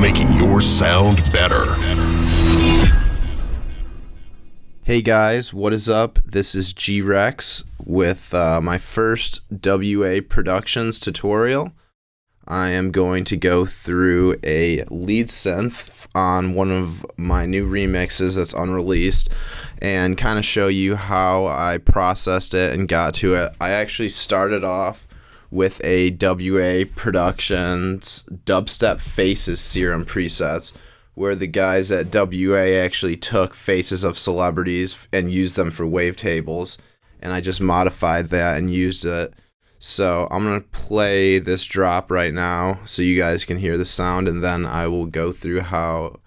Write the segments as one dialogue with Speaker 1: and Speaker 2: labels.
Speaker 1: making your sound better.
Speaker 2: Hey guys, what is up? This is G-Rex with my first WA Productions tutorial. I am going to go through a lead synth on one of my new remixes that's unreleased and kind of show you how I processed it and got to it. I actually started off with a WA Productions Dubstep Faces Serum presets, where the guys at WA actually took faces of celebrities and used them for wavetables, and I just modified that and used it. So I'm going to play this drop right now so you guys can hear the sound, and then I will go through how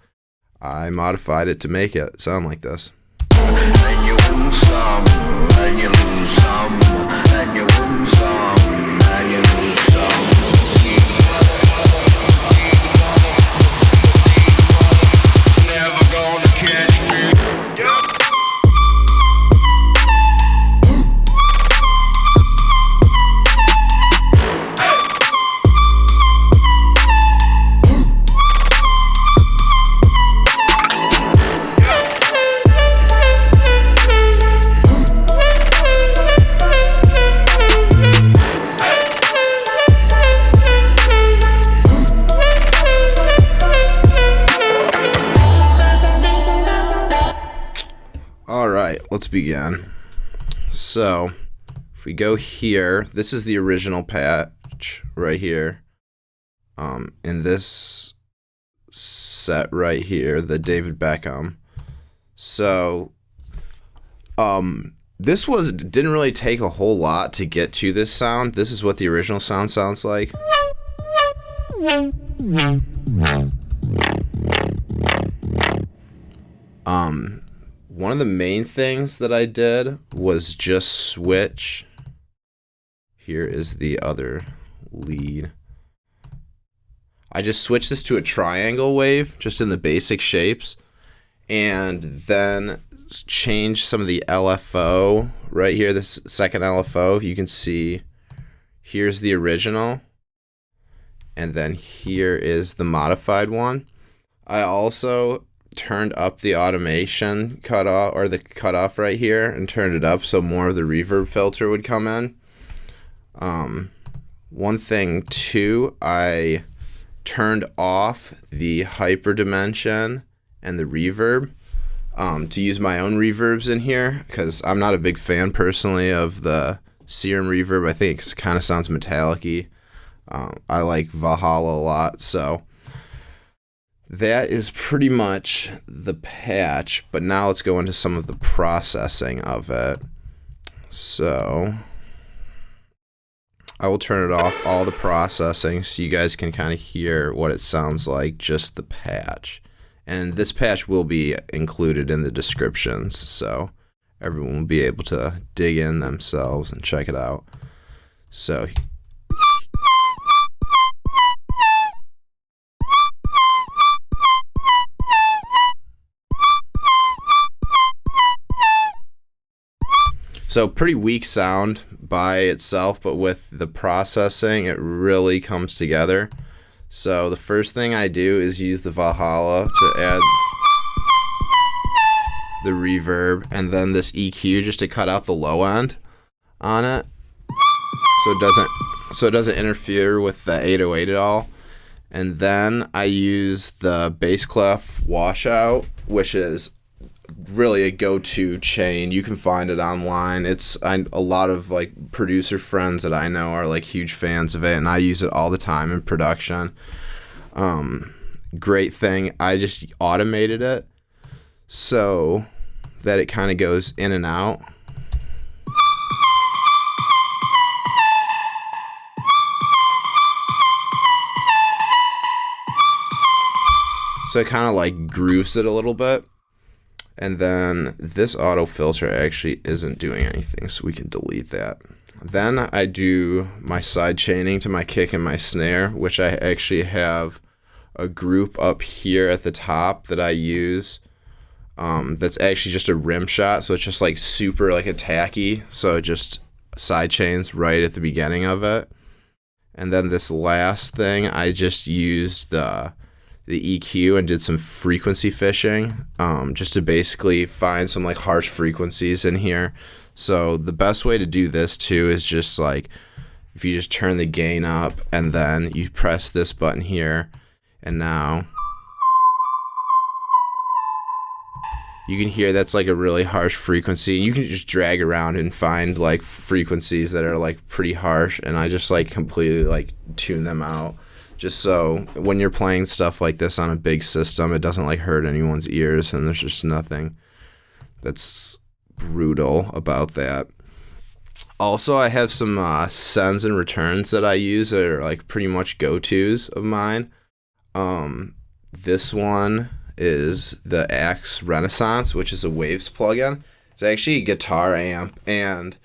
Speaker 2: I modified it to make it sound like this.
Speaker 3: And you win some, and you lose some, and you win some, and you lose some. Never gonna catch me.
Speaker 2: Alright, let's begin. So, if we go here, this is the original patch right here. In this set right here, the David Beckham. So, this didn't really take a whole lot to get to this sound. This is what the original sound sounds like. One of the main things that I did was just switch. Here is the other lead. I just switched this to a triangle wave, just in the basic shapes, and then change some of the LFO right here, this second LFO. You can see here's the original, and then here is the modified one. I also turned up the automation cutoff, or the cutoff right here, and turned it up so more of the reverb filter would come in. One thing too, I turned off the hyperdimension and the reverb to use my own reverbs in here, because I'm not a big fan personally of the Serum reverb. I think it kind of sounds metallic-y. I like Valhalla a lot, so that is pretty much the patch, but now let's go into some of the processing of it. So I will turn it off, all the processing, so you guys can kind of hear what it sounds like, just the patch. And this patch will be included in the descriptions, so everyone will be able to dig in themselves and check it out. So pretty weak sound by itself, but with the processing, it really comes together. So the first thing I do is use the Valhalla to add the reverb, and then this EQ just to cut out the low end on it, so it doesn't interfere with the 808 at all. And then I use the bass clef washout, which is really a go-to chain. You can find it online. A lot of like producer friends that I know are like huge fans of it, and I use it all the time in production. Great thing. I just automated it so that it kind of goes in and out. So it kind of like grooves it a little bit. And then this auto filter actually isn't doing anything, so we can delete that. Then I do my side chaining to my kick and my snare, which I actually have a group up here at the top that I use. That's actually just a rim shot, so it's just like super like attacky. So it just side chains right at the beginning of it. And then this last thing, I just used the EQ and did some frequency fishing, just to basically find some like harsh frequencies in here. So the best way to do this too is just like if you just turn the gain up and then you press this button here, and now you can hear that's like a really harsh frequency. You can just drag around and find like frequencies that are like pretty harsh, and I just like completely like tune them out, just so when you're playing stuff like this on a big system, it doesn't like hurt anyone's ears, and there's just nothing that's brutal about that. Also, I have some sends and returns that I use that are like pretty much go-tos of mine. This one is the Axe Renaissance, which is a Waves plugin. It's actually a guitar amp, and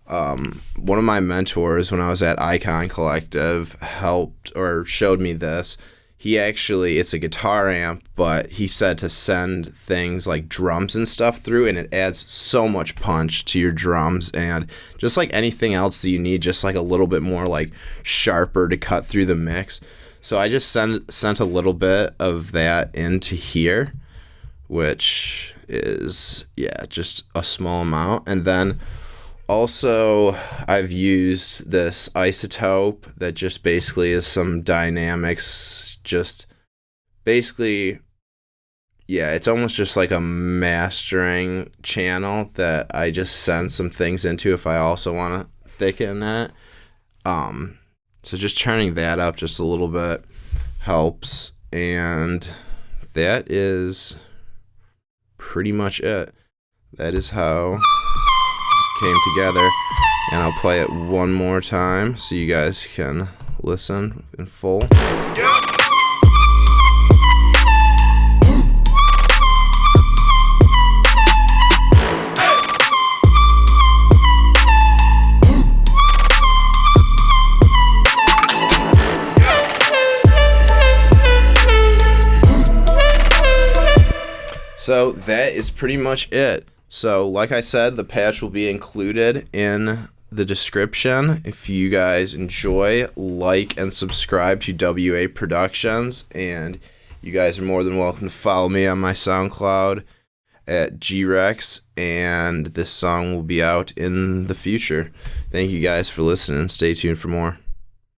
Speaker 2: one of my mentors when I was at Icon Collective helped or showed me this. It's a guitar amp, but he said to send things like drums and stuff through, and it adds so much punch to your drums, and just like anything else that you need, just like a little bit more like sharper to cut through the mix. So I just sent a little bit of that into here, which is, just a small amount. And then also I've used this isotope that just basically is some dynamics, just basically, it's almost just like a mastering channel that I just send some things into if I also want to thicken it. So just turning that up just a little bit helps, and that is pretty much it. That is how it came together, and I'll play it one more time so you guys can listen in full. So that is pretty much it. So like I said, the patch will be included in the description. If you guys enjoy, like and subscribe to WA Productions, and you guys are more than welcome to follow me on my SoundCloud at GRex, and this song will be out in the future. Thank you guys for listening. Stay tuned for more.